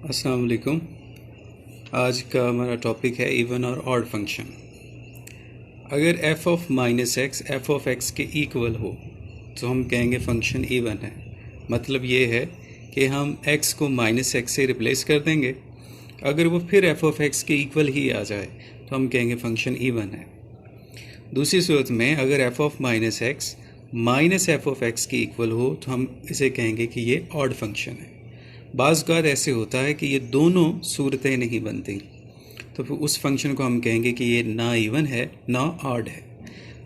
अस्सलाम वालेकुम। आज का हमारा टॉपिक है इवन और ऑड फंक्शन। अगर f of minus x F of x के इक्वल हो तो हम कहेंगे फंक्शन इवन है। मतलब ये है कि हम x को माइनस एक्स से रिप्लेस कर देंगे, अगर वो फिर f ऑफ एक्स के इक्वल ही आ जाए तो हम कहेंगे फंक्शन इवन है। दूसरी सूरत में अगर f of minus x minus F of x के इक्वल हो तो हम इसे कहेंगे कि ये ऑड फंक्शन है। बाज़ औक़ात ऐसे होता है कि ये दोनों सूरतें नहीं बनती, तो फिर उस फंक्शन को हम कहेंगे कि ये ना इवन है ना ऑड है।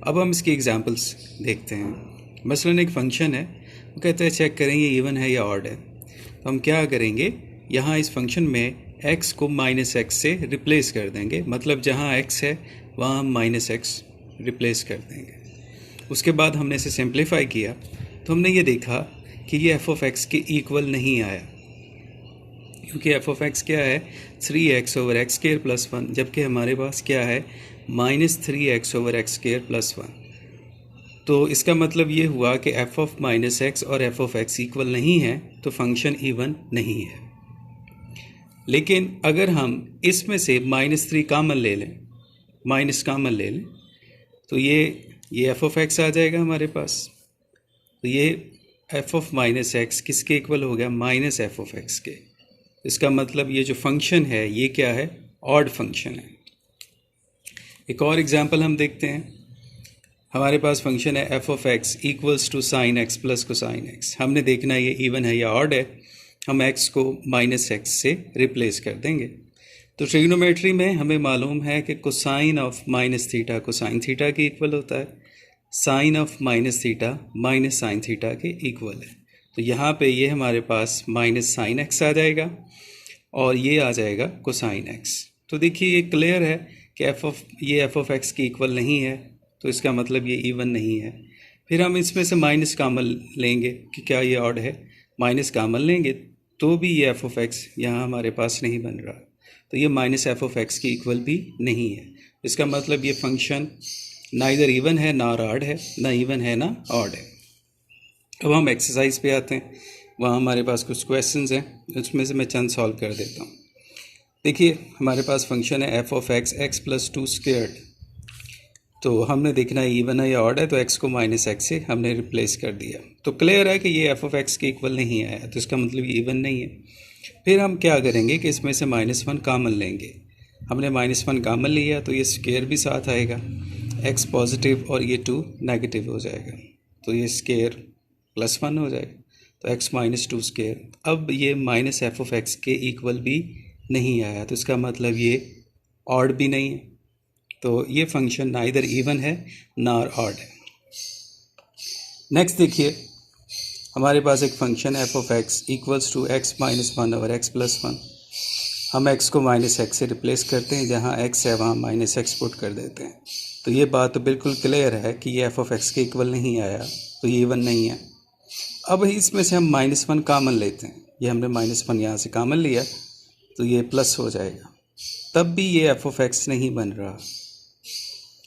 अब हम इसकी एग्जांपल्स देखते हैं। मसलन एक फंक्शन है, वो कहता है चेक करें ये इवन है या ऑड है। तो हम क्या करेंगे, यहाँ इस फंक्शन में x को माइनस एक्स से रिप्लेस कर देंगे। मतलब जहाँ x है वहाँ हम माइनस एक्स रिप्लेस कर देंगे। उसके बाद हमने इसे सिंप्लीफाई किया तो हमने ये देखा कि ये f ऑफ x के इक्वल नहीं आया, क्योंकि f ऑफ x क्या है 3x over x square plus 1, जबकि हमारे पास क्या है minus 3x over x square plus 1। तो इसका मतलब ये हुआ कि f ऑफ माइनस एक्स और f ऑफ x इक्वल नहीं है, तो फंक्शन इवन नहीं है। लेकिन अगर हम इसमें से माइनस 3 कामन ले लें, माइनस कामन ले लें, तो ये f ऑफ x आ जाएगा हमारे पास। तो ये f ऑफ माइनस एक्स किसके इक्वल हो गया, माइनस एफ ऑफ एक्स के। इसका मतलब ये जो फंक्शन है ये क्या है, ऑड फंक्शन है। एक और एग्जांपल हम देखते हैं। हमारे पास फंक्शन है f of x equals to sine x plus cosine x. हमने देखना है ये इवन है या ऑड है। हम x को माइनस एक्स से रिप्लेस कर देंगे। तो ट्रिग्नोमेट्री में हमें मालूम है कि cosine of minus theta cosine theta के इक्वल होता है, sine of minus theta minus sine theta के इक्वल है। तो यहाँ पे ये हमारे पास माइनस साइन एक्स आ जाएगा और ये आ जाएगा कोसाइन एक्स। तो देखिए ये क्लियर है कि ये एफ ऑफ एक्स की इक्वल नहीं है, तो इसका मतलब ये इवन नहीं है। फिर हम इसमें से माइनस कामन लेंगे कि क्या ये ऑड है, माइनस कामन लेंगे तो भी ये एफ ऑफ एक्स यहाँ हमारे पास नहीं बन रहा, तो ये माइनस एफ ऑफ एक्स की इक्वल भी नहीं है। इसका मतलब ये फंक्शन ना इधर इवन है ना ऑड है, ना इवन है ना ऑड है। अब हम एक्सरसाइज पे आते हैं। वहाँ हमारे पास कुछ क्वेश्चंस हैं, उसमें से मैं चंद सॉल्व कर देता हूँ। देखिए हमारे पास फंक्शन है F of x x plus 2 squared. तो हमने देखना है इवन है या ऑड है, तो एक्स को माइनस एक्स से हमने रिप्लेस कर दिया। तो क्लियर है कि ये एफ ऑफ एक्स के इक्वल नहीं आया, तो इसका मतलब ये इवन नहीं है। फिर हम क्या करेंगे कि इसमें से -1 कामन लेंगे। हमने -1 कामन लिया तो ये स्क्वायर भी साथ आएगा, एक्स पॉजिटिव और ये 2 नेगेटिव हो जाएगा, तो ये स्क्वायर +1 हो जाएगा। तो x माइनस 2 स्क्वायर। अब ये माइनस एफ ऑफ एक्स के इक्वल भी नहीं आया, तो इसका मतलब ये ऑड भी नहीं है। तो ये फंक्शन ना इधर इवन है ना ऑड है। नेक्स्ट देखिए, हमारे पास एक function F of x equals to x minus 1 over x plus 1। हम x को माइनस एक्स से रिप्लेस करते हैं, जहाँ x है वहाँ माइनस एक्स पुट कर देते हैं। तो ये बात तो बिल्कुल क्लियर है कि ये एफ ऑफ एक्स के इक्वल नहीं आया, तो ये इवन नहीं है। अब इसमें से हम -1 कामन लेते हैं। ये हमने -1 यहाँ से कामन लिया तो ये प्लस हो जाएगा, तब भी ये एफ ऑफ एक्स नहीं बन रहा।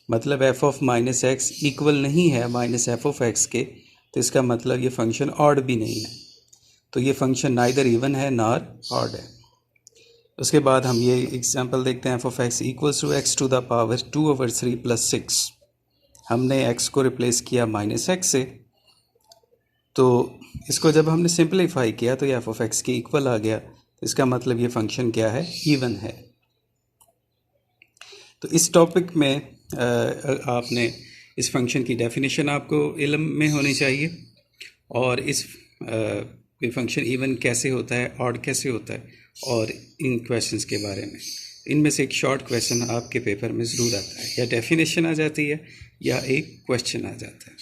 मतलब F of minus x equal नहीं है माइनस एफ ऑफ एक्स के, तो इसका मतलब ये फंक्शन ऑड भी नहीं है। तो ये फंक्शन नाइदर इवन है नॉर ऑड है। उसके बाद हम ये एग्जांपल देखते हैं। F of x equals to x to the power 2 over 3 plus 6। हमने x को रिप्लेस किया माइनस एक्स से, तो इसको जब हमने सिंप्लीफाई किया तो ये एफ ऑफ एक्स के इक्वल आ गया। तो इसका मतलब ये फंक्शन क्या है, इवन है। तो इस टॉपिक में आपने इस फंक्शन की डेफिनेशन आपको इल्म में होनी चाहिए, और इस फंक्शन इवन कैसे होता है, ऑड कैसे होता है, और इन क्वेश्चंस के बारे में। इनमें से एक शॉर्ट क्वेश्चन आपके पेपर में ज़रूर आता है, या डेफिनेशन आ जाती है या एक क्वेश्चन आ जाता है।